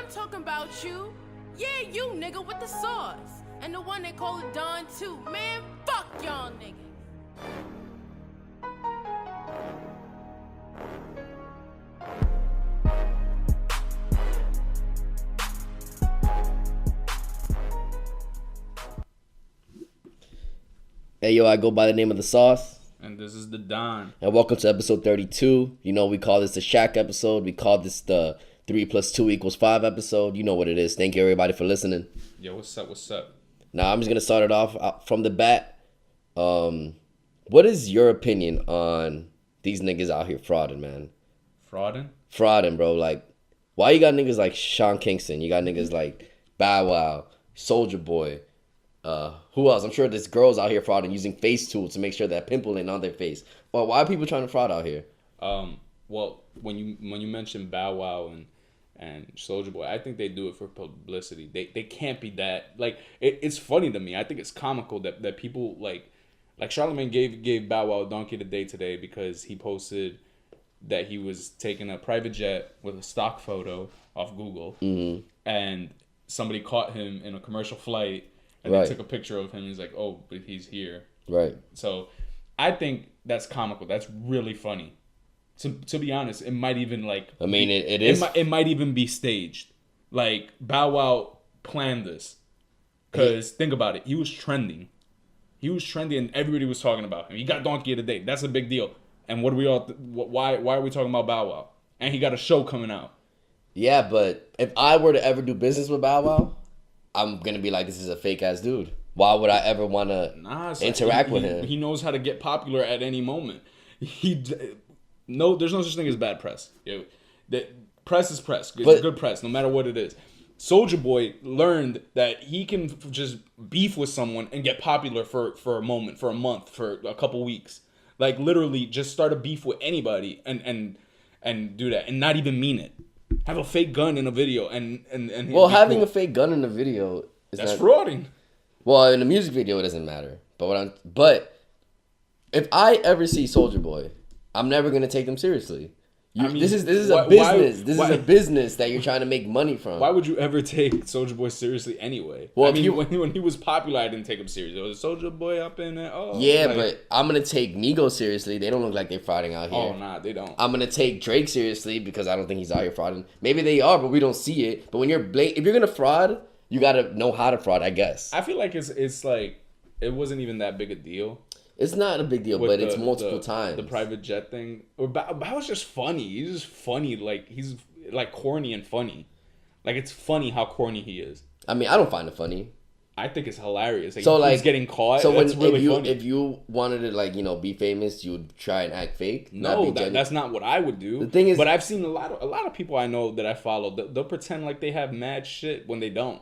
talking about you. Yeah, you nigga with the sauce. And the one they call it Don too. Man, fuck y'all niggas. Hey, yo, I go by the name of The Sauce. And this is the Don. And welcome to episode 32. You know, we call this the Shaq episode. We call this the 3 + 2 = 5 episode. You know what it is. Thank you, everybody, for listening. Yo, what's up? Now, I'm just going to start it off from the bat. What is your opinion on these niggas out here frauding, man? Frauding, bro. Like, why you got niggas like Sean Kingston? You got niggas like Bow Wow, Soulja Boy. Who else? I'm sure there's girls out here frauding using face tools to make sure that pimple ain't on their face. Well, why are people trying to fraud out here? Well, when you mention Bow Wow and Soulja Boy, I think they do it for publicity. They can't be that, like, it's funny to me. I think it's comical that people like Charlamagne gave Bow Wow a donkey of the day today because he posted that he was taking a private jet with a stock photo off Google, and somebody caught him in a commercial flight. And they took a picture of him. He's like, oh, but he's here. Right. So I think that's comical. That's really funny. To be honest, it might even like... I mean, it is... It might even be staged. Like, Bow Wow planned this. Because think about it. He was trending. And everybody was talking about him. He got donkey of the day. That's a big deal. And what do we all... Why are we talking about Bow Wow? And he got a show coming out. Yeah, but if I were to ever do business with Bow Wow, I'm going to be like, this is a fake-ass dude. Why would I ever want to interact with him? He knows how to get popular at any moment. There's no such thing as bad press. Press is press. It's good press, no matter what it is. Soulja Boy learned that he can just beef with someone and get popular for a moment, for a month, for a couple weeks. Like, literally just start a beef with anybody and do that and not even mean it. Have a fake gun in a video and having a fake gun in a video that's frauding. Well, in a music video it doesn't matter. But if I ever see Soulja Boy, I'm never gonna take him seriously. This is a business. This is a business that you're trying to make money from. Why would you ever take Soulja Boy seriously anyway? Well, when he was popular, I didn't take him seriously. It was Soulja Boy up in there. Oh, yeah, but I'm gonna take Migos seriously. They don't look like they're frauding out here. Oh, nah, they don't. I'm gonna take Drake seriously because I don't think he's out here frauding. Maybe they are, but we don't see it. But when if you're gonna fraud, you gotta know how to fraud, I guess. I feel like it's like it wasn't even that big a deal. It's not a big deal, but it's multiple times. The private jet thing. Or Bow's just funny. He's just funny. Like, he's like corny and funny. Like, it's funny how corny he is. I mean, I don't find it funny. I think it's hilarious. Like, so, he's getting caught. So that's really funny. If you wanted to, like, be famous, you would try and act fake? No, that's not what I would do. The thing is... But I've seen a lot of people I know that I follow, they'll pretend like they have mad shit when they don't.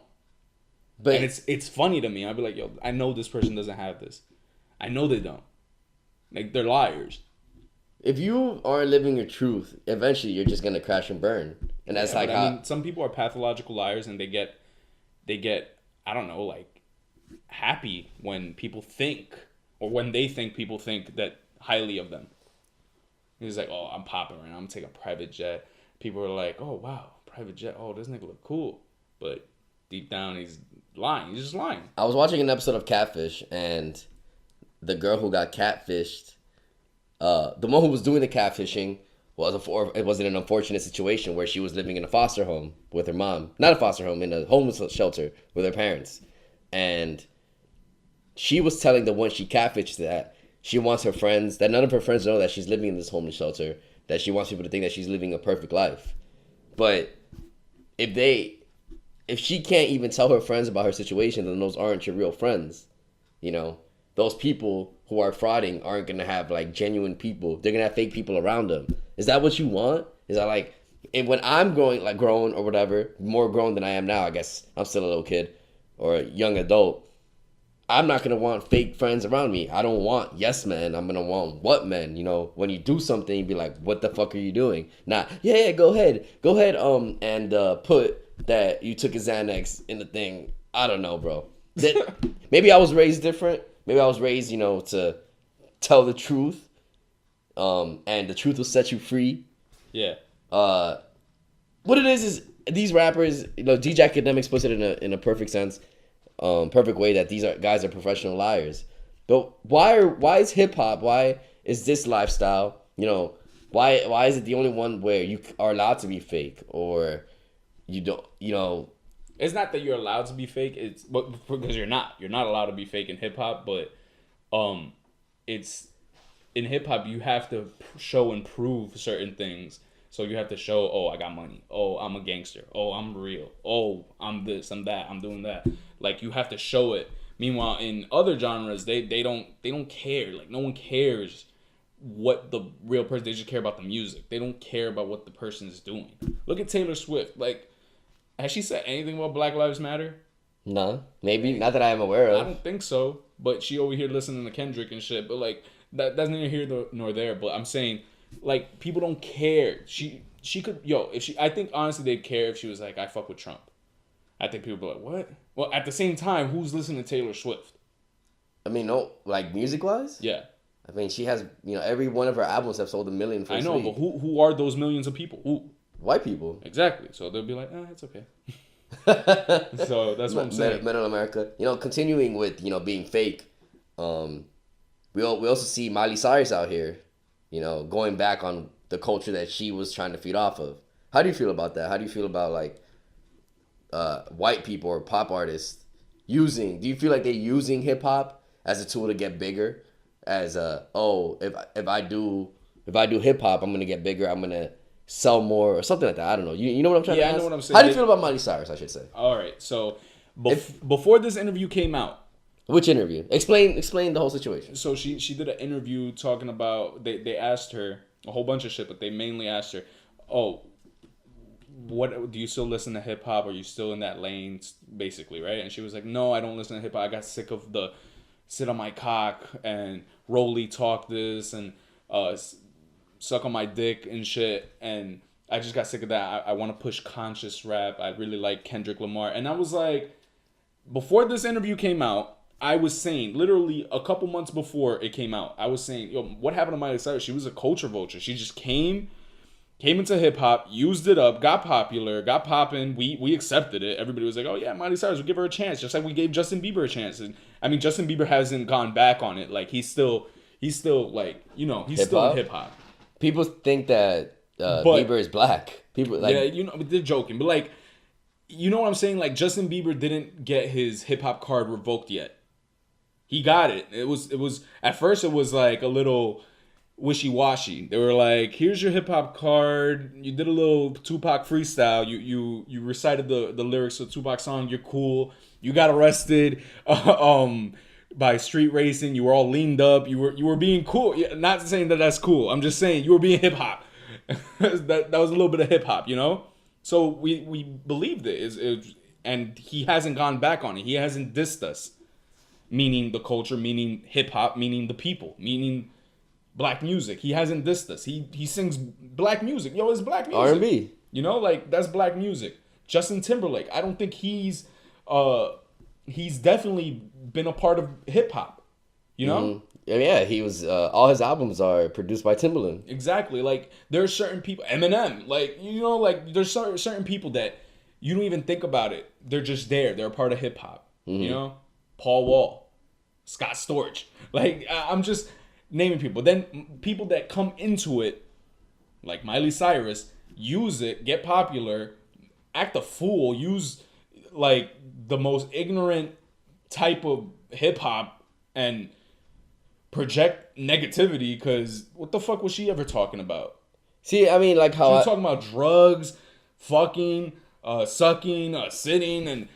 And it's funny to me. I'd be like, yo, I know this person doesn't have this. I know they don't. Like, they're liars. If you aren't living your truth, eventually you're just gonna crash and burn. And that's how... I mean, some people are pathological liars, and they get I don't know, like, happy when people think, or when they think people think that highly of them. He's like, oh, I'm popping right now. I'm gonna take a private jet. People are like, oh wow, private jet. Oh, this nigga look cool, but deep down he's lying. He's just lying. I was watching an episode of Catfish, and the girl who got catfished, the one who was doing the catfishing it was in an unfortunate situation where she was living in a foster home with her mom. Not a foster home, in a homeless shelter with her parents. And she was telling the one she catfished that she wants her friends, that none of her friends know that she's living in this homeless shelter, that she wants people to think that she's living a perfect life. But if she can't even tell her friends about her situation, then those aren't your real friends, Those people who are frauding aren't going to have, like, genuine people. They're going to have fake people around them. Is that what you want? Is that, like... And when I'm grown or whatever, more grown than I am now, I guess I'm still a little kid or a young adult, I'm not going to want fake friends around me. I don't want yes men. I'm going to want what men? When you do something, you be like, what the fuck are you doing? Not, yeah, go ahead, and put that you took a Xanax in the thing. I don't know, bro. Maybe I was raised different. Maybe I was raised, to tell the truth, and the truth will set you free. Yeah. What it is these rappers, DJ Academics puts it in a perfect sense, perfect way that these guys are professional liars. But why is hip hop? Why is this lifestyle? Why is it the only one where you are allowed to be fake or you don't? It's not that you're allowed to be fake. It's because you're not. You're not allowed to be fake in hip hop. But it's in hip hop you have to show and prove certain things. So you have to show, oh, I got money. Oh, I'm a gangster. Oh, I'm real. Oh, I'm this, I'm that, I'm doing that. Like, you have to show it. Meanwhile, in other genres, they don't care. Like, no one cares what the real person. They just care about the music. They don't care about what the person is doing. Look at Taylor Swift. Like, has she said anything about Black Lives Matter? No, maybe not that I am aware of. I don't think so. But she over here listening to Kendrick and shit. But like, that's neither here nor there. But I'm saying, like, people don't care. She could, I think honestly they'd care if she was like, I fuck with Trump. I think people would be like, what? Well, at the same time, who's listening to Taylor Swift? I mean, no, like music wise? Yeah. I mean, she has, every one of her albums have sold 1 million first I know, week. but who are those millions of people? Who? White people. Exactly. So they'll be like, it's okay. So that's what I'm saying. Middle America. Continuing with, being fake. We also see Miley Cyrus out here, going back on the culture that she was trying to feed off of. How do you feel about that? How do you feel about, like, white people or pop artists do you feel like they're using hip-hop as a tool to get bigger? As if I do hip-hop, I'm going to get bigger, I'm going to sell more or something like that. I don't know. You know what I'm trying to ask? Yeah, I know what I'm saying. How do you feel about Miley Cyrus, I should say? All right. So before this interview came out. Which interview? Explain the whole situation. So she did an interview talking about, they asked her a whole bunch of shit, but they mainly asked her, what do you still listen to hip hop? Are you still in that lane, basically, right? And she was like, no, I don't listen to hip hop. I got sick of the sit on my cock and Rolly talk this and suck on my dick and shit. And I just got sick of that. I want to push conscious rap. I really like Kendrick Lamar. And I was like, before this interview came out, I was saying, literally a couple months before it came out, I was saying, what happened to Miley Cyrus? She was a culture vulture. She just came into hip-hop, used it up, got popular, got popping. We accepted it. Everybody was like, oh, yeah, Miley Cyrus, we'll give her a chance. Just like we gave Justin Bieber a chance. And I mean, Justin Bieber hasn't gone back on it. Like, he's still like, he's hip-hop? Still in hip-hop. People think that Bieber is black. People like... Yeah, they're joking. But, like, you know what I'm saying? Like, Justin Bieber didn't get his hip-hop card revoked yet. He got it. It was at first it was like a little wishy-washy. They were like, here's your hip-hop card. You did a little Tupac freestyle. You recited the lyrics of Tupac's song. You're cool. You got arrested by street racing. You were all leaned up. You were being cool. Not saying that that's cool. I'm just saying you were being hip-hop. that was a little bit of hip-hop, So we believed it. And he hasn't gone back on it. He hasn't dissed us. Meaning the culture, meaning hip-hop, meaning the people, meaning black music. He hasn't dissed us. He sings black music. It's black music. R&B. Like, that's black music. Justin Timberlake, I don't think he's definitely been a part of hip-hop. Mm-hmm. Yeah, he was, all his albums are produced by Timbaland. Exactly. Like, there are certain people, Eminem, like, there's certain people that you don't even think about it. They're just there. They're a part of hip-hop, Paul Wall, Scott Storch. Like, I'm just naming people. Then people that come into it, like Miley Cyrus, use it, get popular, act a fool, use, like, the most ignorant type of hip-hop and project negativity, because what the fuck was she ever talking about? See, I mean, like how... She was talking about drugs, fucking, sucking, sitting, and...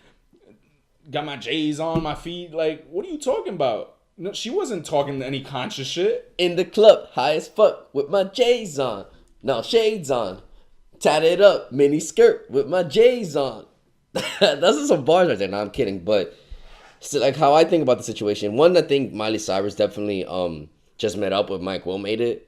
got my J's on my feet. Like, what are you talking about? No, she wasn't talking any conscious shit. In the club, high as fuck, with my J's on. No, shades on. Tatted up, mini skirt, with my J's on. Those are some bars right there. No, I'm kidding. But, so, like, how I think about the situation, one, I think Miley Cyrus definitely just met up with Mike Will Made It.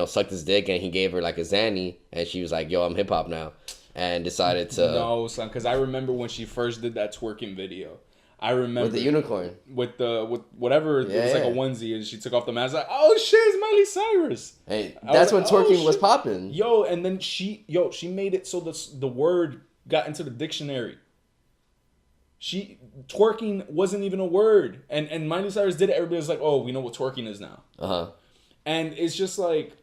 Sucked his dick, and he gave her, like, a Zanny. And she was like, yo, I'm hip-hop now. And decided to... No, son, because I remember when she first did that twerking video. I remember... With the unicorn. With whatever, it was like a onesie, and she took off the mask, like, oh shit, it's Miley Cyrus. Hey, that's when twerking was popping. Yo, and then she made it so the word got into the dictionary. Twerking wasn't even a word. And Miley Cyrus did it. Everybody was like, oh, we know what twerking is now. Uh-huh. And it's just like,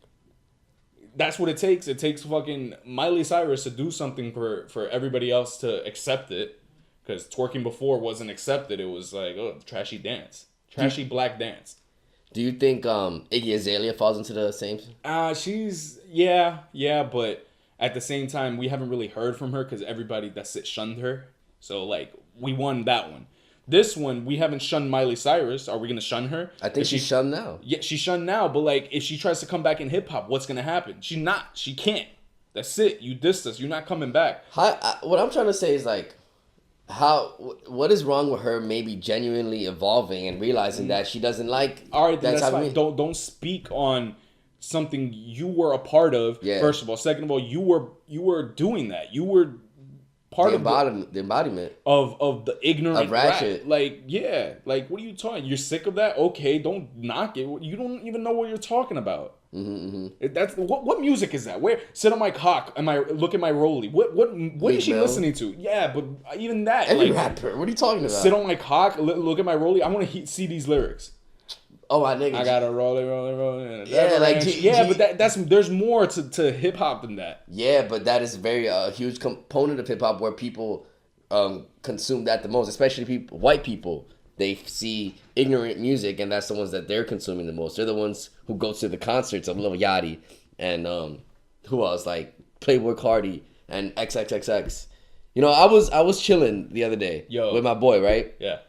that's what it takes. It takes fucking Miley Cyrus to do something for everybody else to accept it. Because twerking before wasn't accepted. It was like, oh, trashy dance. Trashy black dance. Do you think Iggy Azalea falls into the same? She's, yeah, but at the same time, we haven't really heard from her because everybody that's it shunned her. So, like, we won that one. This one, we haven't shunned Miley Cyrus. Are we going to shun her? I think she's shunned now. Yeah, she's shunned now, but, like, if she tries to come back in hip-hop, what's going to happen? She's not. She can't. That's it. You dissed us. You're not coming back. What I'm trying to say is, like, what is wrong with her maybe genuinely evolving and realizing that she doesn't like... All right, that's fine. Don't speak on something you were a part of, first of all. Second of all, you were doing that. You were part of the embodiment of the ignorant of ratchet. Like, yeah. Like, what are you talking? You're sick of that? Okay, don't knock it. You don't even know what you're talking about. That's what music is that? Where sit on my cock and look at my rolly. What is she listening to? Yeah, but even that. Every rapper. What are you talking about? Sit on my cock, look at my rolly. I want to see these lyrics. Oh, I got a rolly. Yeah, like but there's more to hip hop than that. Yeah, but that is very huge component of hip hop where people consume that the most, especially white people. They see ignorant music, and that's the ones that they're consuming the most. They're the ones who go to the concerts of Lil Yachty and who else, like Playboy Cardi and XXXX. You know, I was chilling the other day with my boy, right? Yeah.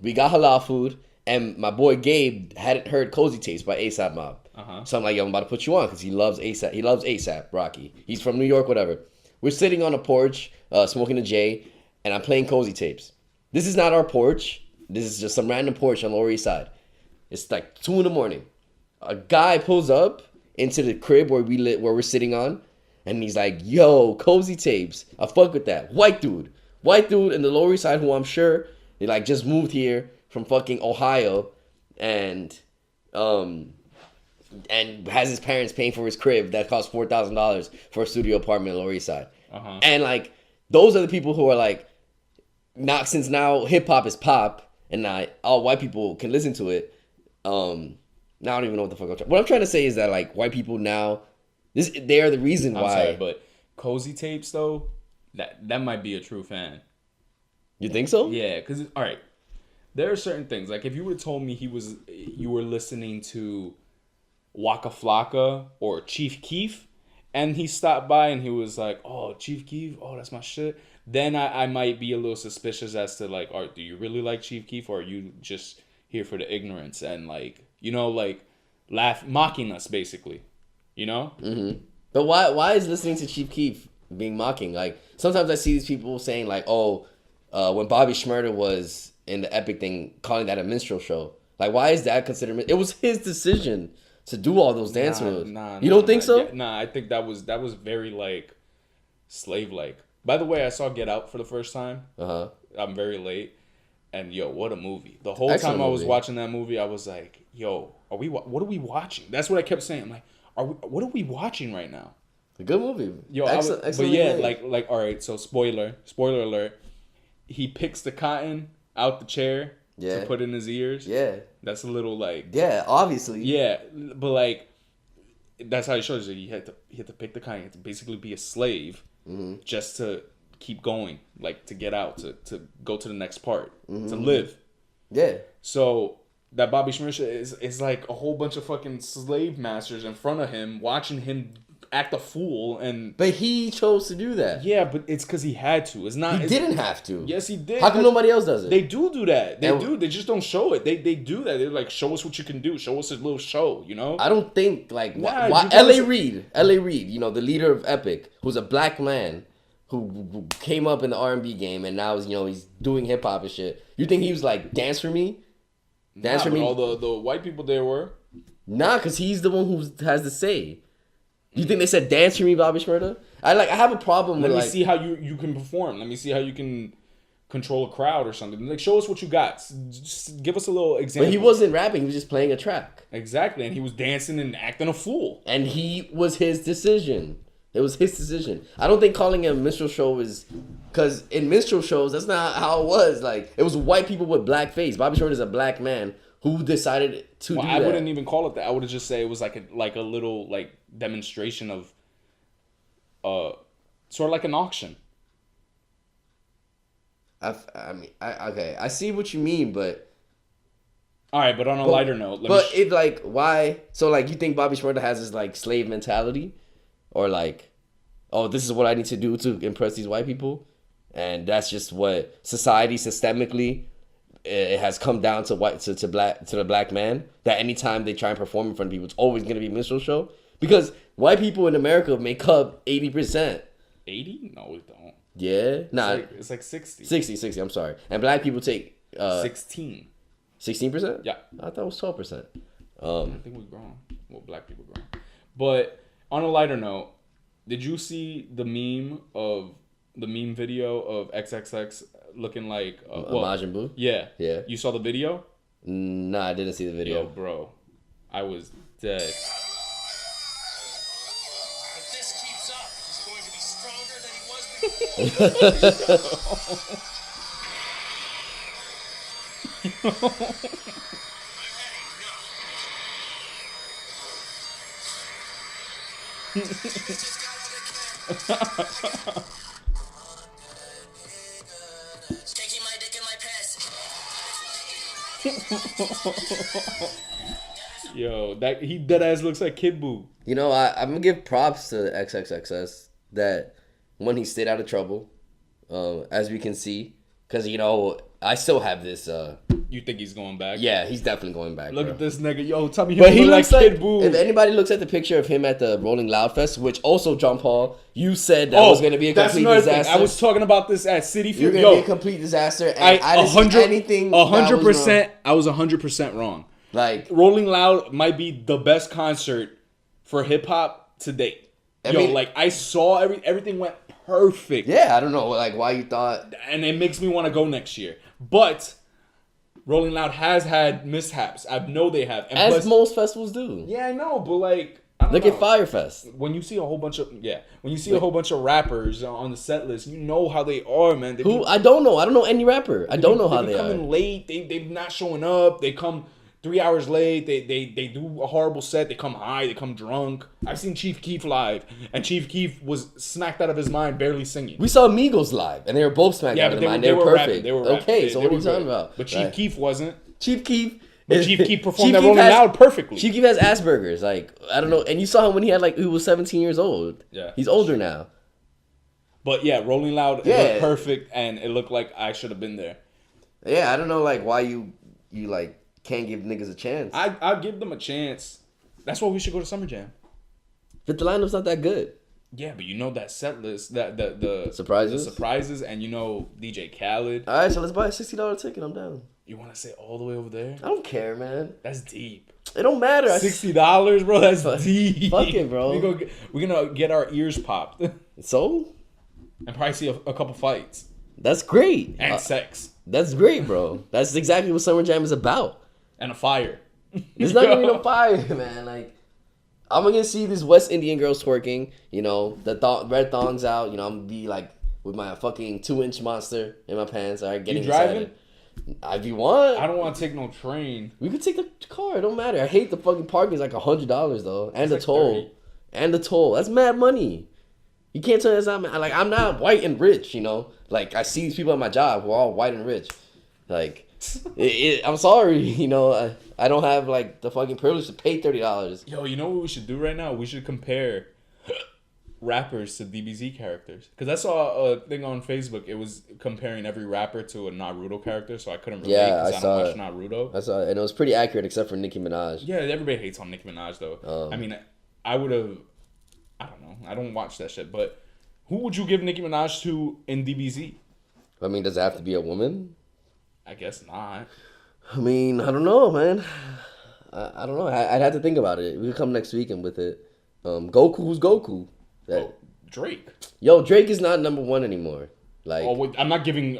We got halal food, and my boy Gabe hadn't heard Cozy Tapes by A$AP Mob. So I'm like, yo, I'm about to put you on because he loves A$AP. He loves A$AP Rocky. He's from New York, whatever. We're sitting on a porch, smoking a J, and I'm playing Cozy Tapes. This is not our porch. This is just some random porch on Lower East Side. It's like 2 a.m. A guy pulls up into the crib where we're sitting on, and he's like, "Yo, Cozy Tapes. I fuck with that." White dude in the Lower East Side who I'm sure they like just moved here from fucking Ohio, and has his parents paying for his crib that costs $4,000 for a studio apartment in the Lower East Side. And like those are the people who are like, not since now hip hop is pop. And not all white people can listen to it. Now I don't even know what the fuck what I'm trying to say is that like white people now, they are the reason why. I'm sorry, but Cozy Tapes though, that might be a true fan. You think so? Yeah, because all right, there are certain things like if you would have told me you were listening to Waka Flocka or Chief Keef, and he stopped by and he was like, "Oh, Chief Keef, oh that's my shit." Then I might be a little suspicious as to like, do you really like Chief Keef, or are you just here for the ignorance and like, you know, like mocking us basically, you know? But why is listening to Chief Keef being mocking? Like sometimes I see these people saying like, when Bobby Shmurda was in the Epic thing, calling that a minstrel show. Like why is that considered? It was his decision to do all those dance moves. You don't think so? Yeah, I think that was very like slave like. By the way, I saw Get Out for the first time. I'm very late. And yo, what a movie. The whole time I was watching that movie, I was like, yo, what are we watching? That's what I kept saying. I'm like, what are we watching right now? A good movie. Yo, excellent but yeah, like all right, so spoiler alert. He picks the cotton out the chair to put in his ears. Yeah. That's a little like... Yeah, obviously. Yeah, but like, that's how he shows you. He had to pick the cotton. He had to basically be a slave. Just to keep going, like to get out, to go to the next part, to live. Yeah. So that Bobby Shmurda is like a whole bunch of fucking slave masters in front of him, watching him act a fool, but he chose to do that. Yeah, but it's because he had to. It's not. He didn't have to. Yes, he did. How come nobody else does it? They do that. They do. They just don't show it. They do that. They're like, show us what you can do. Show us a little show. You know. I don't think like why L.A. Reid, you know, the leader of Epic, who's a black man who came up in the R&B game and now he's doing hip hop and shit. You think he was like, dance for me? Dance for me? All the white people there were. Nah, because he's the one who has the say. You think they said dance for me, Bobby Shmurda? I have a problem with Let me see how you can perform. Let me see how you can control a crowd or something. Like, show us what you got. Just give us a little example. But he wasn't rapping. He was just playing a track. Exactly. And he was dancing and acting a fool. And he was his decision. It was his decision. I don't think calling it a minstrel show is... Because in minstrel shows, that's not how it was. Like, it was white people with black face. Bobby Shmurda is a black man who decided to do that. I wouldn't even call it that. I would have just say it was like a little like demonstration of sort of like an auction. Okay, I see what you mean, but... All right, but on a lighter note... why... So, like, you think Bobby Shmurda has this, like, slave mentality? Or, like, oh, this is what I need to do to impress these white people? And that's just what society systemically... It has come down to the black man, that anytime they try and perform in front of people, it's always going to be a minstrel show. Because white people in America make up 80%. 80? No, it don't. Yeah? Nah. It's like 60. 60, I'm sorry. And black people take... 16. 16%? Yeah. I thought it was 12%. I think we're grown. Well, black people grown. But on a lighter note, did you see the meme video of XXX looking like... Majin Buu? Yeah. Yeah. You saw the video? Nah, I didn't see the video. Yo, bro. I was dead. If this keeps up, he's going to be stronger than he was before. Taking my dick in my pants. Yo, that he dead ass looks like Kid Buu. You know, I'm going to give props to XXXS that when he stayed out of trouble, as we can see, because, you know, I still have this... You think he's going back? Yeah, he's definitely going back. Look bro. at this nigga. Yo, tell me But he look looks like like Kid Buu. if anybody looks at the picture of him at the Rolling Loud Fest, which also John Paul, you said that was going to be a complete disaster. Thing. I was talking about this at City You're Field. going to be a complete disaster, and I didn't see anything. 100%. I was 100% wrong. Like Rolling Loud might be the best concert for hip hop to date. I saw everything went perfect. Yeah, I don't know, like why you thought, and it makes me want to go next year, but. Rolling Loud has had mishaps. I know they have. And as most festivals do. Yeah, I know, but like... Look at Firefest. When you see a whole bunch of... Yeah. When you see a whole bunch of rappers on the set list, you know how they are, man. I don't know. I don't know any rapper. I don't know how they are. They come in late. They're not showing up. They come 3 hours late. They do a horrible set. They come high. They come drunk. I've seen Chief Keef live, and Chief Keef was smacked out of his mind, barely singing. We saw Migos live, and they were both smacked out of their mind. They were perfect. They were okay, so what are you talking about? But Chief Keef wasn't. Chief Keef performed that Rolling Loud perfectly. Chief Keef has Asperger's. Like, I don't know. And you saw him when he was 17 years old. Yeah. He's older now. But yeah, Rolling Loud, it looked perfect, and it looked like I should have been there. Yeah, I don't know, like, why you like, can't give niggas a chance. I'll give them a chance. That's why we should go to Summer Jam. But the lineup's not that good. Yeah, but you know that set list, the surprises, and you know DJ Khaled. All right, so let's buy a $60 ticket. I'm down. You want to say all the way over there? I don't care, man. That's deep. It don't matter. $60, bro. That's deep. Fuck it, bro. We're gonna get our ears popped. So? And probably see a couple fights. That's great. And sex. That's great, bro. That's exactly what Summer Jam is about. And a fire. There's not gonna be no fire, man. Like, I'm gonna see these West Indian girls twerking. You know, the red thongs out. You know, I'm gonna be like with my fucking 2-inch monster in my pants. All right, getting driving? excited. If you want, I don't want to take no train. We could take the car. It don't matter. I hate the fucking parking. It's like $100 though, and it's the like toll, 30. and the toll. That's mad money. You can't tell us I'm not white and rich. You know, like I see these people at my job who are all white and rich. Like, I'm sorry. You know, I don't have like the fucking privilege to pay $30. Yo, you know what we should do right now? We should compare rappers to DBZ characters. Because I saw a thing on Facebook. It was comparing every rapper to a Naruto character, so I couldn't relate because I don't watch Naruto. I saw it, and it was pretty accurate except for Nicki Minaj. Yeah, everybody hates on Nicki Minaj, though. I mean, I would have... I don't know. I don't watch that shit, but who would you give Nicki Minaj to in DBZ? I mean, does it have to be a woman? I guess not. I mean, I don't know, man. I don't know. I'd have to think about it. We could come next weekend with it. Goku's Goku. Drake. Yo, Drake is not number one anymore. Like, I'm not giving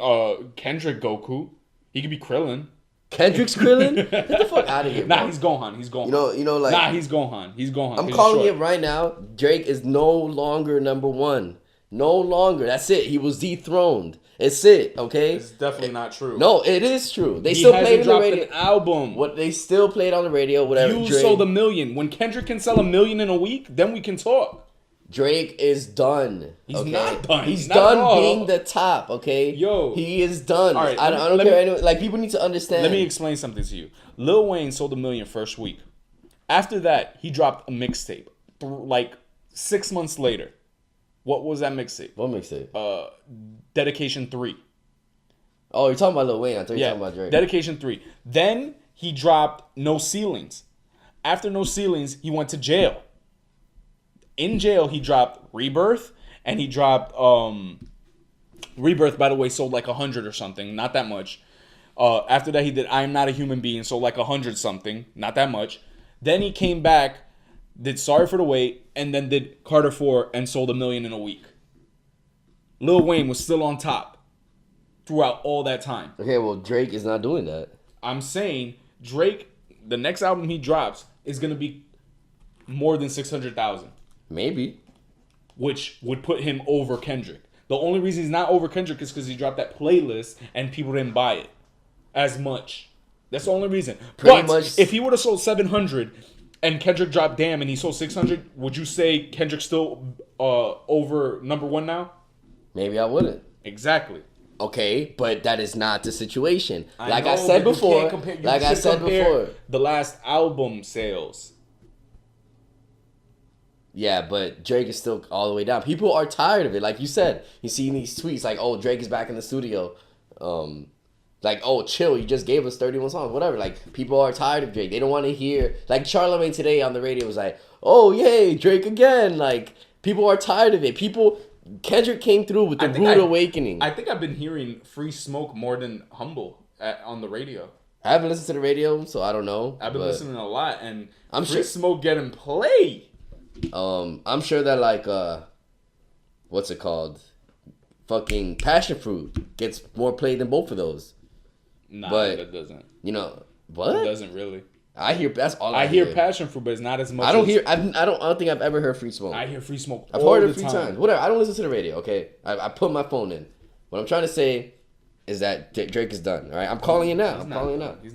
Kendrick Goku. He could be Krillin. Kendrick's Krillin? Get the fuck out of here, bro. Nah, he's Gohan. He's Gohan. Like... Nah, he's Gohan. He's Gohan. I'm calling it right now. Drake is no longer number one. No longer. That's it. He was dethroned. It's it, okay? It's definitely not true. No, it is true. They still played it on the radio. An album. What they still played on the radio, whatever. You sold 1 million. When Kendrick can sell 1 million in a week, then we can talk. Drake is done. He's not done. He's not done being the top, okay? Yo. He is done. All right, I don't care. Anyway, like, people need to understand. Let me explain something to you. Lil Wayne sold 1 million first week. After that, he dropped a mixtape. Like 6 months later. What was that mixtape? What mixtape? Dedication 3. Oh, you're talking about Lil Wayne. I thought you were talking about Drake. Dedication 3. Then he dropped No Ceilings. After No Ceilings, he went to jail. In jail, he dropped Rebirth, and he dropped Rebirth, by the way, sold like 100 or something, not that much. After that, he did I Am Not a Human Being, sold like 100 something, not that much. Then he came back, did Sorry for the Wait, and then did Carter 4 and sold 1 million in a week. Lil Wayne was still on top throughout all that time. Okay, well, Drake is not doing that. I'm saying Drake, the next album he drops is going to be more than 600,000. Maybe. Which would put him over Kendrick. The only reason he's not over Kendrick is because he dropped that playlist and people didn't buy it as much. That's the only reason. Pretty but much. If he would have sold 700 and Kendrick dropped Damn and he sold 600, would you say Kendrick's still over number one now? Maybe I wouldn't. Exactly. Okay, but that is not the situation. I said before, the last album sales. Yeah, but Drake is still all the way down. People are tired of it. Like you said, you see these tweets like, oh, Drake is back in the studio. Like, oh, chill, you just gave us 31 songs, whatever. Like, people are tired of Drake. They don't want to hear... Like, Charlamagne today on the radio was like, oh, yay, Drake again. Like, people are tired of it. Kendrick came through with the rude awakening. I think I've been hearing Free Smoke more than Humble on the radio. I haven't listened to the radio, so I don't know. I've been listening a lot, and I'm Free sure Smoke getting play. I'm sure that, like, what's it called? Fucking Passion Fruit gets more played than both of those. Nah, but it doesn't. You know what? It doesn't really. I hear that's all I hear Passion Fruit, but it's not as much. I don't think I've ever heard Free Smoke. I hear Free Smoke. I've heard it a few times. Whatever. I don't listen to the radio. Okay, I put my phone in. What I'm trying to say is that Drake is done. All right, I'm calling it now. I'm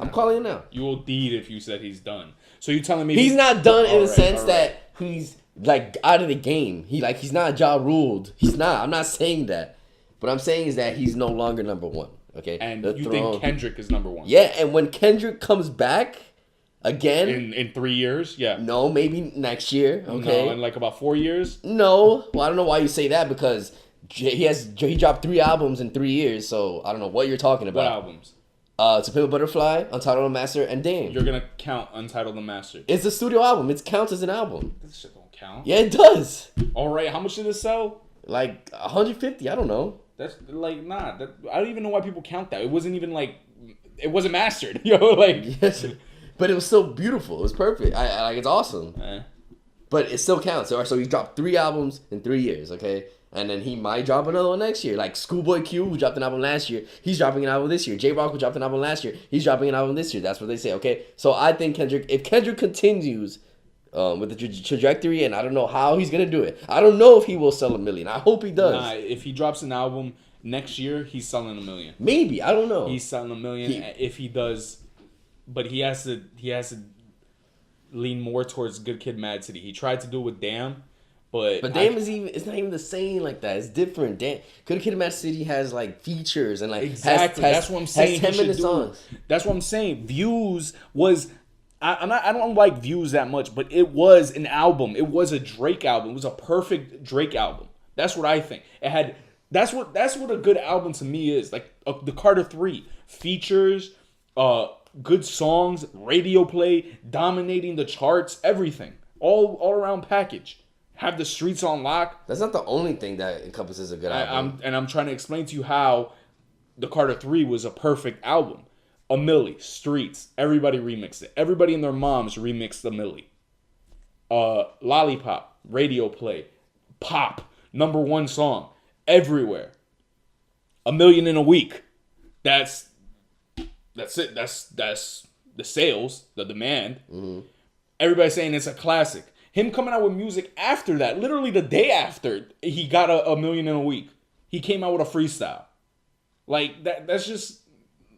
calling it now. You will deed if you said he's done. So you telling me he's not done in the sense that he's like out of the game. He's not Ja ruled. He's not. I'm not saying that. What I'm saying is that he's no longer number one. Okay, and you think Kendrick is number one? Yeah, and when Kendrick comes back again in 3 years, yeah. No, maybe next year. Okay, no, in like about 4 years. No, well, I don't know why you say that because he dropped 3 albums in 3 years, so I don't know what you're talking about. What albums? To Pimp a Butterfly, Untitled Master, and Damn. You're gonna count Untitled and Master. It's a studio album. It counts as an album. This shit don't count. Yeah, it does. All right, how much did it sell? Like 150. I don't know. That's like I don't even know why people count that. It wasn't even like it wasn't mastered, like. Yes, but it was still beautiful. It was perfect. I like it's awesome. But it still counts. So he dropped 3 albums in 3 years. Okay, and then he might drop another one next year. Like Schoolboy Q, who dropped an album last year, he's dropping an album this year. J Rock, who dropped an album last year, he's dropping an album this year. That's what they say. Okay, so I think if Kendrick continues. With the trajectory, and I don't know how he's gonna do it. I don't know if he will sell 1 million. I hope he does. Nah, if he drops an album next year, he's selling 1 million. Maybe, I don't know. He's selling 1 million if he does, but he has to lean more towards Good Kid, Mad City. He tried to do it with Damn, but Damn it's not even the same like that. It's different. Damn, Good Kid, Mad City has like features and like exactly. That's what I'm saying. Has 10-minute songs. That's what I'm saying. Views was. I don't like Views that much, but it was an album. It was a Drake album. It was a perfect Drake album. That's what I think. It had. That's what a good album to me is. Like the Carter 3 features, good songs, radio play, dominating the charts, everything, all around package. Have the streets on lock. That's not the only thing that encompasses a good album. I'm trying to explain to you how the Carter 3 was a perfect album. A Millie, Streets, everybody remixed it. Everybody and their moms remixed the Millie. Lollipop, radio play, pop, #1 song, everywhere. 1 million in a week. That's That's it. That's the sales, the demand. Everybody's saying it's a classic. Him coming out with music after that, literally the day after, he got a million in a week. He came out with a freestyle. Like that's just,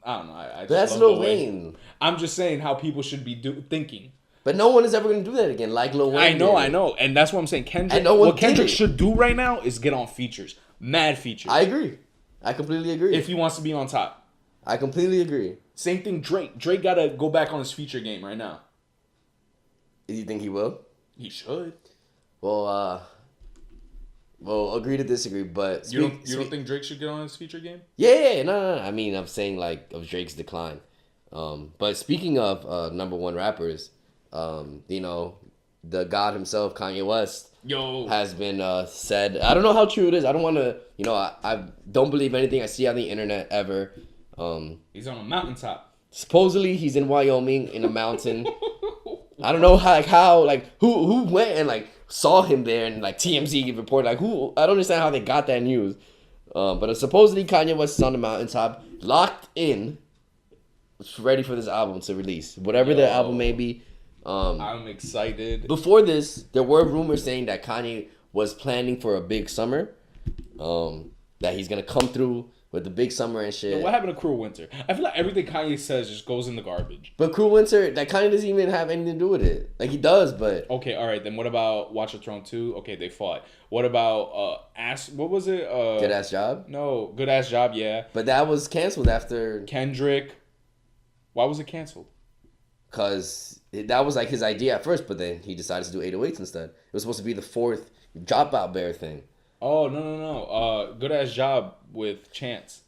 I don't know. I just That's love Lil Wayne. I'm just saying how people should be thinking. But no one is ever going to do that again, like Lil Wayne. I know. And that's what I'm saying. Kendrick, no one what Kendrick did it. should do right now is get on features. Mad features. I agree. I completely agree. If he wants to be on top. I completely agree. Same thing, Drake. Drake got to go back on his feature game right now. Do you think he will? He should. Well, agree to disagree, but... You don't think Drake should get on his feature game? Yeah, no. I mean, I'm saying, like, of Drake's decline. But speaking of number one rappers, you know, the god himself, Kanye West, has been said... I don't know how true it is. I don't want to... You know, I don't believe anything I see on the internet ever. He's on a mountaintop. Supposedly, he's in Wyoming, in a mountain. I don't know how who went and, like, saw him there and, like, TMZ reported, like, who... I don't understand how they got that news. But supposedly Kanye West is on the mountaintop, locked in, ready for this album to release. Whatever the album may be. I'm excited. Before this, there were rumors saying that Kanye was planning for a big summer. That he's going to come through with the big summer and shit. What happened to Cruel Winter? I feel like everything Kanye says just goes in the garbage. But Cruel Winter, that kind of doesn't even have anything to do with it. Like, he does, but... Okay, all right. Then what about Watch the Throne 2? Okay, they fought. What about what was it? Good Ass Job? No, Good Ass Job, yeah. But that was canceled after... Kendrick. Why was it canceled? Because that was, like, his idea at first, but then he decided to do 808s instead. It was supposed to be the fourth Dropout Bear thing. Oh, no. Good Ass Job with Chance.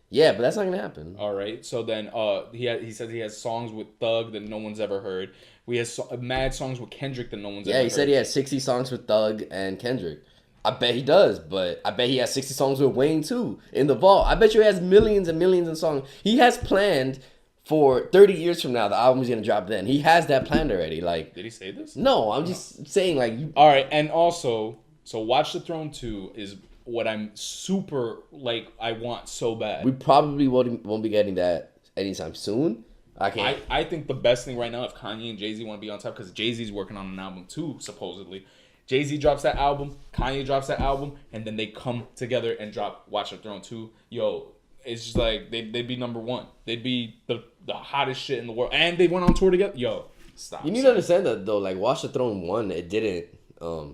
Yeah, but that's not gonna happen. All right. So then he said he has songs with Thug that no one's ever heard. We have mad songs with Kendrick that no one's ever heard. Yeah, he said he had 60 songs with Thug and Kendrick. I bet he does, but I bet he has 60 songs with Wayne too in the vault. I bet you he has millions and millions of songs. He has planned for 30 years from now the album's gonna drop then. He has that planned already. Like, did he say this? No, I'm just saying, like, you... All right, and also, so Watch the Throne 2 is what I'm super, like, I want so bad. We probably won't be getting that anytime soon. I think the best thing right now, if Kanye and Jay-Z want to be on top, because Jay-Z's working on an album too, supposedly. Jay-Z drops that album, Kanye drops that album, and then they come together and drop Watch the Throne 2. Yo, it's just like, they'd be number one. They'd be the hottest shit in the world. And they went on tour together. Yo, stop. You need to understand that, though. Like, Watch the Throne 1, it didn't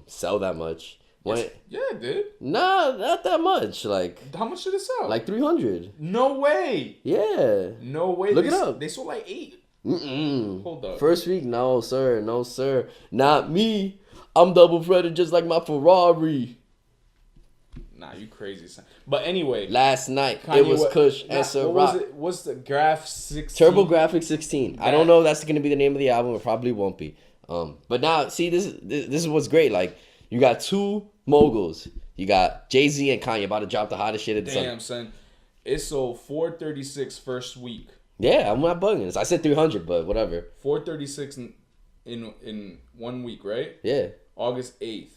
sell that much. Yeah, it did. Nah, not that much. Like, how much did it sell? Like 300. No way. Yeah. No way. Look it up. They sold like 8. Hold up. First week, no sir, not me. I'm double threaded just like my Ferrari. Nah, you crazy son. But anyway, last night Kanye, it was Kush and Ciroc. What was it? What's the Graph 16? TurboGrafx 16. I don't know if that's gonna be the name of the album. It probably won't be. But now see this is what's great. Like, you got two moguls. You got Jay-Z and Kanye about to drop the hottest shit at the Damn, son. It sold 436 first week. Yeah, I'm not bugging. I said 300, but whatever. 436 in 1 week, right? Yeah. August 8th.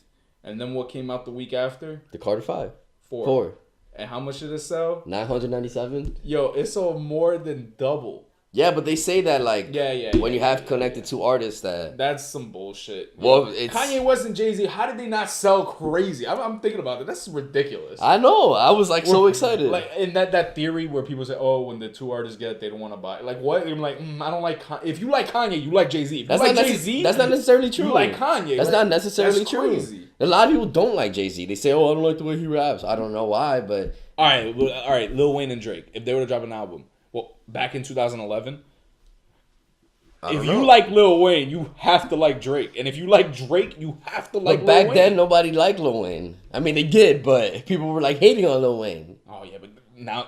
And then what came out the week after? The Carter 5. 4. And how much did it sell? 997. Yo, it sold more than double. Yeah, but they say that, like, when you have connected two artists that... That's some bullshit. Well, it's... Kanye West and Jay-Z, how did they not sell crazy? I'm thinking about it. That's ridiculous. I know. I was, like, so excited. Like, in that theory where people say, oh, when the two artists get it, they don't want to buy it. Like, what? I'm like, I don't like Kanye. If you like Kanye, you like Jay-Z. If you like Jay-Z... That's not necessarily true. You like Kanye. That's not necessarily that's true. Crazy. A lot of people don't like Jay-Z. They say, oh, I don't like the way he raps. I don't know why, but... All right, Lil Wayne and Drake. If they were to drop an album, well, back in 2011... If you like Lil Wayne, you have to like Drake. And if you like Drake, you have to like Lil Wayne. But back then, nobody liked Lil Wayne. I mean, they did, but people were, like, hating on Lil Wayne. Oh, yeah, but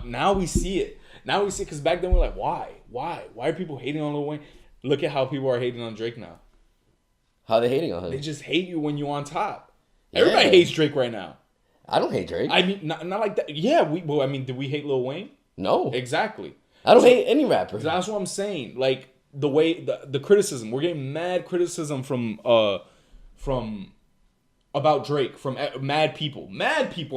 now we see it. Now we see it because back then we're like, why? Why are people hating on Lil Wayne? Look at how people are hating on Drake now. How are they hating on him? They just hate you when you're on top. Yeah. Everybody hates Drake right now. I don't hate Drake. I mean, not like that. Yeah, did we hate Lil Wayne? No. Exactly. I don't hate any rapper. That's what I'm saying. Like, the way the criticism, we're getting mad criticism from a about Drake from mad people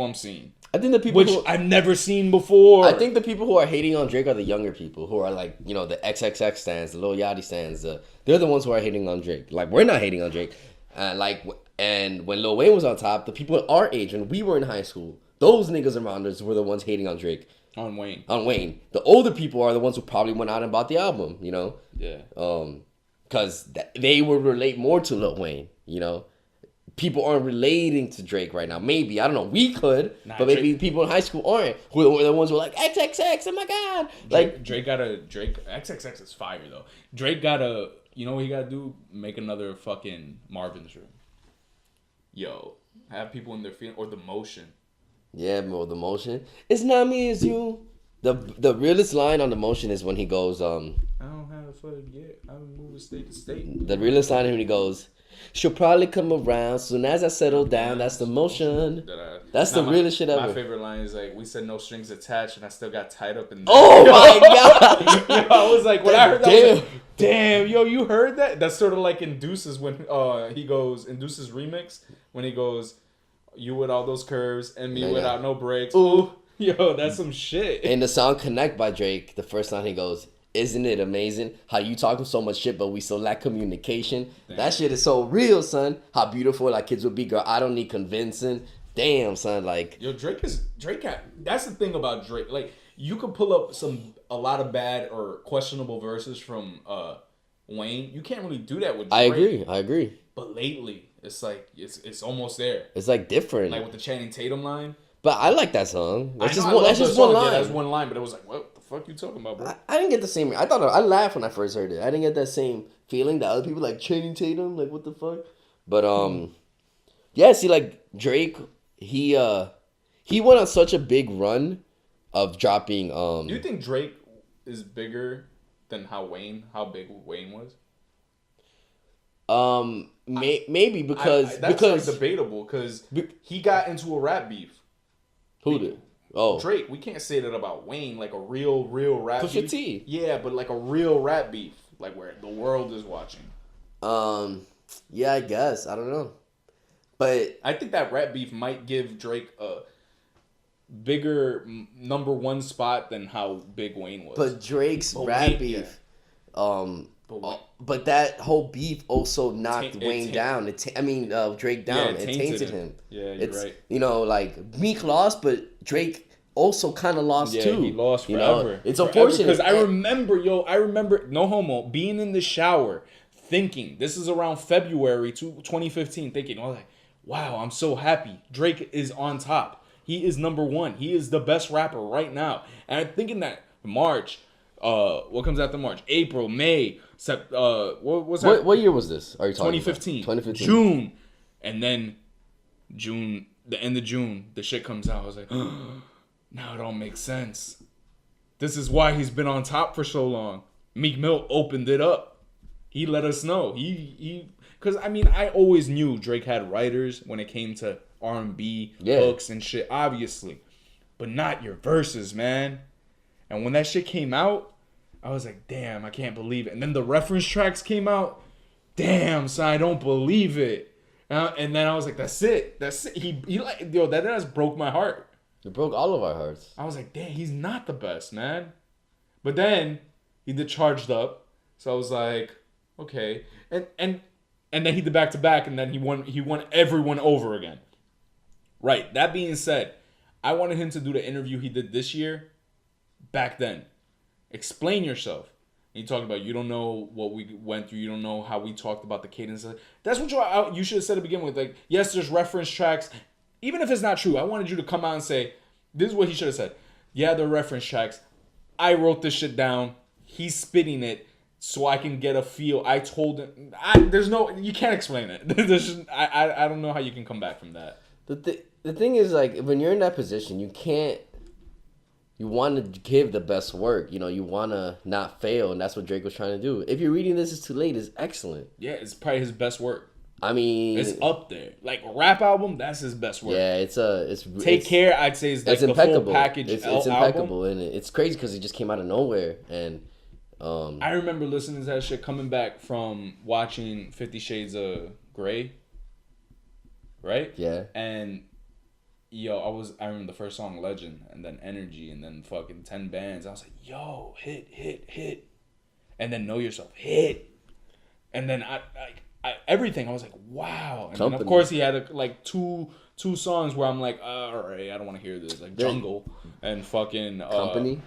I'm seeing. I think the people Which I've never seen before. I think the people who are hating on Drake are the younger people who are like, you know, the XXX stands, the Lil Yachty stands. They're the ones who are hating on Drake. Like, we're not hating on Drake. And when Lil Wayne was on top, the people our age, when we were in high school, those niggas around us were the ones hating on Drake. On Wayne. The older people are the ones who probably went out and bought the album, you know? Yeah. Because they would relate more to Lil Wayne, you know? People aren't relating to Drake right now. Maybe, I don't know. We could, but maybe people in high school aren't. Who are the ones who are like, XXX, oh my God. Like, Drake XXX is fire, though. Drake gotta, you know what he gotta do? Make another fucking Marvin's Room. Yo, have people in their feeling, or The Motion. Yeah, bro, The Motion. It's not me, it's you. The realest line on The Motion is when he goes, I don't have fun yet. I'm moving state to state. The realest line when he goes, she'll probably come around soon as I settle down. That's the motion. That's the realest shit ever. My favorite line is like, we said no strings attached, and I still got tied up in. Oh my God! Yo, I was like, when I heard that, I was like, damn, yo, you heard that? That's sort of like in Deuces when he goes in Deuces remix when he goes, you with all those curves and me without no brakes. Ooh, yo, that's some shit. In the song "Connect" by Drake, the first line he goes, "Isn't it amazing how you talking so much shit, but we still lack communication?" Damn. That shit is so real, son. How beautiful like kids would be, girl. I don't need convincing. Damn, son. Like, yo, Drake. That's the thing about Drake. Like, you could pull up a lot of bad or questionable verses from Wayne. You can't really do that with Drake. I agree. But lately, it's like it's almost there. It's like different. Like with the Channing Tatum line. But I like that song. That's just one line. Yeah, that's one line, but it was like, what the fuck you talking about, bro? I didn't get the same. I thought I laughed when I first heard it. I didn't get that same feeling that other people like Channing Tatum. Like, what the fuck? But yeah. See, like Drake, he went on such a big run of dropping. Do you think Drake is bigger than how big Wayne was? Maybe because like debatable because he got into a rap beef. Who did? Oh, Drake. We can't say that about Wayne. Like a real rap Pusha beef. T. Yeah, but like a real rap beef, like where the world is watching. Yeah, I guess I don't know, but I think that rap beef might give Drake a bigger number one spot than how big Wayne was. But Drake's rap beef, but that whole beef also knocked Wayne down. Drake down. It tainted him. Yeah, you're right. You know, like Meek lost, but Drake also kind of lost too. Yeah, he lost forever. You know? It's unfortunate because I remember, no homo, being in the shower, thinking this is around February 2015, thinking, oh, like, wow, I'm so happy. Drake is on top. He is number one. He is the best rapper right now. And I'm thinking that March. What comes after March? April, May, what year was this? Are you talking 2015. About? 2015. June. And then June, the end of June, the shit comes out. I was like, now it all makes sense. This is why he's been on top for so long. Meek Mill opened it up. He let us know. Because I always knew Drake had writers when it came to R&B, hooks and shit, obviously. But not your verses, man. And when that shit came out, I was like, damn, I can't believe it. And then the reference tracks came out. Damn, son, I don't believe it. And then I was like, that's it. That just broke my heart. It broke all of our hearts. I was like, damn, he's not the best, man. But then he did Charged Up. So I was like, okay. And then he did Back to Back, and then he won everyone over again. Right. That being said, I wanted him to do the interview he did this year back then. Explain yourself. And you talk about you don't know what we went through. You don't know how we talked about the cadence. That's what you should have said to begin with. Like, yes, there's reference tracks. Even if it's not true, I wanted you to come out and say, this is what he should have said. Yeah, there are reference tracks. I wrote this shit down. He's spitting it so I can get a feel. I told him. You can't explain it. I don't know how you can come back from that. The thing is, like, when you're in that position, you want to give the best work. You know, you want to not fail, and that's what Drake was trying to do. If you're reading This Is Too Late, it's excellent. Yeah, it's probably his best work. I mean, it's up there. Like a rap album, that's his best work. Yeah, it's Take Care. I'd say is like the impeccable. Full package. It's impeccable, and it's crazy because it just came out of nowhere. And I remember listening to that shit coming back from watching 50 Shades of Grey. right? Yeah. And yo, I remember the first song, Legend, and then Energy, and then fucking 10 bands. I was like, yo, hit. And then Know Yourself, hit. And then I everything, I was like, wow. And then of course he had like two songs where I'm like, all right, I don't want to hear this. Like Jungle and fucking... Company?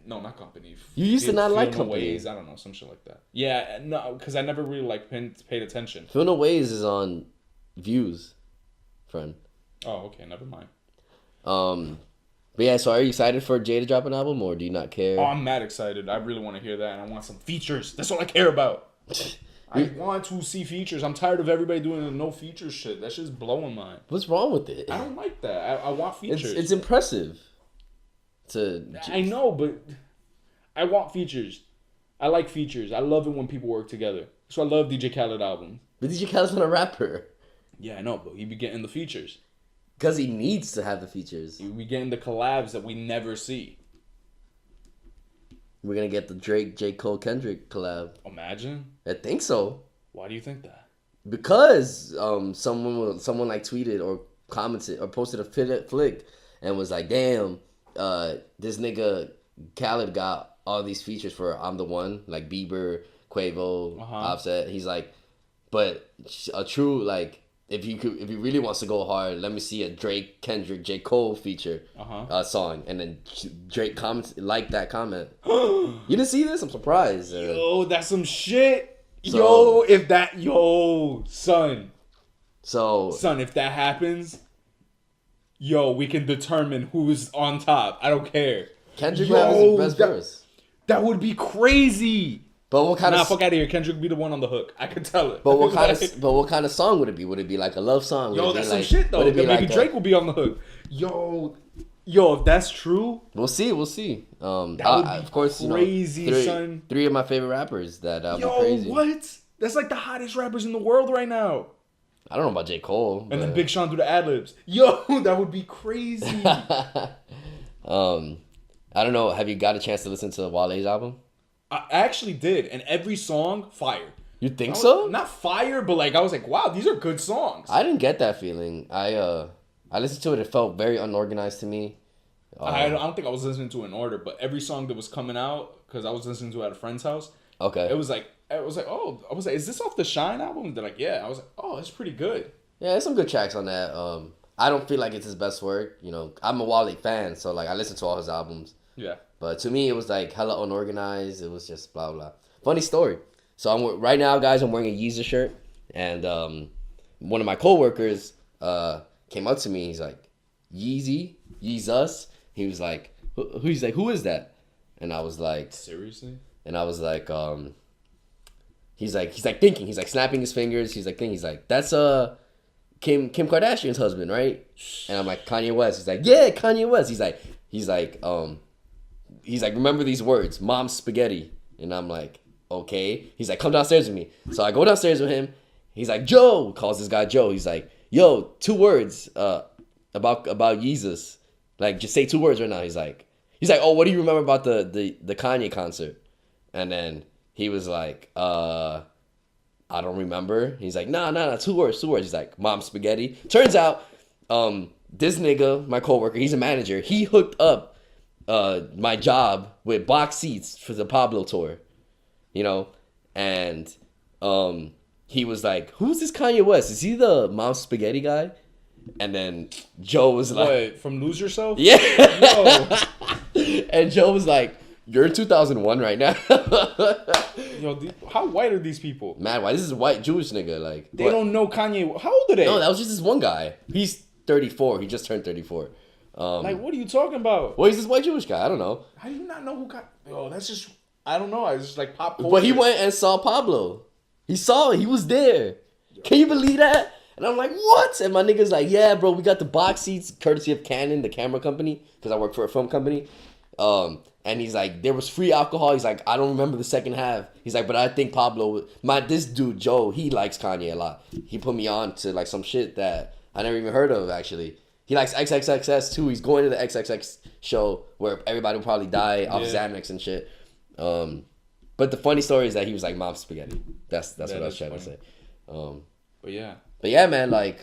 No, not Company. You used to not like No Company. Ways, I don't know, some shit like that. Yeah, no, because I never really like paid attention. Feel No Ways is on Views, friend. Oh, okay, never mind. But yeah, so are you excited for Jay to drop an album, or do you not care? Oh, I'm mad excited. I really want to hear that, and I want some features. That's all I care about. I want to see features. I'm tired of everybody doing the no feature shit. That shit's blowing mine. What's wrong with it? I don't like that. I want features. It's impressive. I know, but I want features. I like features. I love it when people work together. So I love DJ Khaled albums. But DJ Khaled's not a rapper. Yeah, I know, but he be getting the features. Because he needs to have the features. He be getting the collabs that we never see. We're gonna get the Drake, J. Cole, Kendrick collab. Imagine. I think so. Why do you think that? Because someone like tweeted or commented or posted a flick and was like, damn, this nigga Khaled got all these features for I'm the One, like Bieber, Quavo, Offset. He's like, but a true, like, if he really wants to go hard, let me see a Drake, Kendrick, J. Cole feature song. And then Drake liked that comment. You didn't see this? I'm surprised. Yo, that's some shit. So, son, So if that happens, yo, we can determine who's on top. I don't care. Kendrick has his best verse. That would be crazy. But what kind of fuck out of here. Kendrick would be the one on the hook. I could tell it. But what kind of song would it be? Would it be like a love song? Would Yo, it be that's like, some shit though. would it be Maybe like Drake will be on the hook. Yo, if that's true, We'll see. that would be Of course, crazy, son. Three of my favorite rappers that would be Yo, crazy. what? That's like the hottest rappers in the world right now. I don't know about J. Cole. And then Big Sean do the ad libs. Yo, that would be crazy. I don't know. Have you got a chance to listen to Wale's album? I actually did, and every song fire. You think so? Not fire, but like I was like, wow, these are good songs. I didn't get that feeling. I listened to it. It felt very unorganized to me. I don't think I was listening to it in order, but every song that was coming out, because I was listening to it at a friend's house. Okay. It was like, is this off the Shine album? They're like, yeah. I was like, oh, it's pretty good. Yeah, there's some good tracks on that. I don't feel like it's his best work. You know, I'm a Wale fan, so like I listen to all his albums. Yeah. But to me, it was like hella unorganized. It was just blah blah. Funny story. So right now, guys. I'm wearing a Yeezus shirt, and one of my coworkers came up to me. He's like, "Yeezy, Yeezus." He was like, He's like, "Who is that?" And I was like, seriously. And I was like, He's like thinking. He's like snapping his fingers. He's like thinking. He's like, "That's Kim Kardashian's husband, right?" And I'm like, "Kanye West." He's like, "Yeah, Kanye West." He's like, "Remember these words, mom's spaghetti." And I'm like, "Okay." He's like, "Come downstairs with me." So I go downstairs with him. He's like, "Joe," calls this guy Joe. He's like, "Yo, 2 words about Jesus. Like, just say 2 words right now." He's like, "Oh, what do you remember about the Kanye concert?" And then he was like, "I don't remember." He's like, "No, 2 words. He's like, "Mom spaghetti." Turns out, this nigga, my coworker, he's a manager. He hooked up my job with box seats for the Pablo tour, you know, and he was like, "Who's this Kanye West? Is he the Mom spaghetti guy?" And then Joe was like, "What, from Lose Yourself?" Yeah. No. And Joe was like, "You're in 2001 right now." Yo, how white are these people? Mad white. This is a white Jewish nigga. Like, They don't know Kanye. How old are they? No, that was just this one guy. He's 34. He just turned 34. Like, what are you talking about? Well, he's this white Jewish guy. I don't know. How do you not know who got? Yo, that's just, I don't know. I just like pop culture. But he went and saw Pablo. He saw it. He was there. Can you believe that? And I'm like, what? And my nigga's like, yeah, bro, we got the box seats courtesy of Canon, the camera company, because I work for a film company. And he's like, there was free alcohol. He's like, I don't remember the second half. He's like, but I think Pablo, this dude, Joe, he likes Kanye a lot. He put me on to like some shit that I never even heard of, actually. He likes XXXS too. He's going to the XXX show where everybody will probably die off Xanax and shit. But the funny story is that he was like, "Mom spaghetti." That's what I was trying to say. But yeah. But yeah, man, like,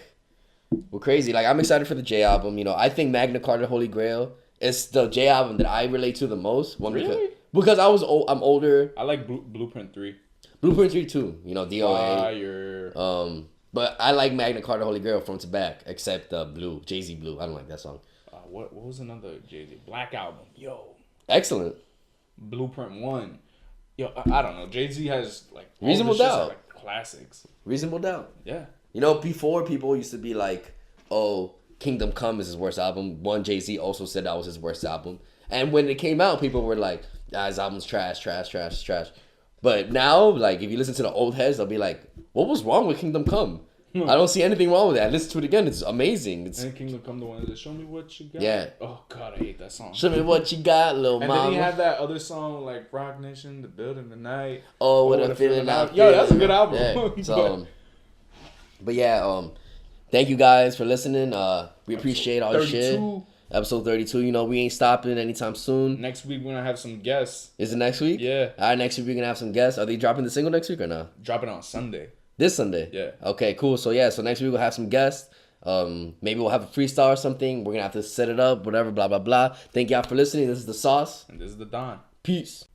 Well, crazy. Like, I'm excited for the J album. You know, I think Magna Carta Holy Grail is the J album that I relate to the most. One, Really? Because I'm older. I like Blueprint 3. Blueprint 3 too. You know, DOA. Fire. But I like Magna Carta Holy Grail front to back, except Blue, Jay-Z Blue. I don't like that song. What was another Jay-Z? Black Album. Yo. Excellent. Blueprint 1. Yo, I don't know. Jay-Z has like all Reasonable of his shits are, Doubt. like classics. Reasonable Doubt. Yeah. You know, before people used to be like, oh, Kingdom Come is his worst album. One Jay-Z also said that was his worst album. And when it came out, people were like, his album's trash, trash, trash, trash. But now, like, if you listen to the old heads, they'll be like, what was wrong with Kingdom Come? I don't see anything wrong with it. I listened to it again. It's amazing. It's And Kingdom Come, the one that show me what you got. Yeah. Oh God, I hate that song. Show me what you got, little And mama. then he had that other song like Rock Nation, The Building the Night. Oh, what a feeling I feel. Yo, that's a good album. Yeah. So, but yeah, thank you guys for listening. We appreciate all the shit. Episode 32. You know, we ain't stopping anytime soon. Next week we're gonna have some guests. Is it next week? Yeah. All right, next week we're gonna have some guests. Are they dropping the single next week or no? Dropping on Sunday. This Sunday? Yeah. Okay, cool. So yeah, so next week we'll have some guests. Maybe we'll have a freestyle or something. We're gonna have to set it up, whatever, blah, blah, blah. Thank y'all for listening. This is The Sauce. And this is the Don. Peace.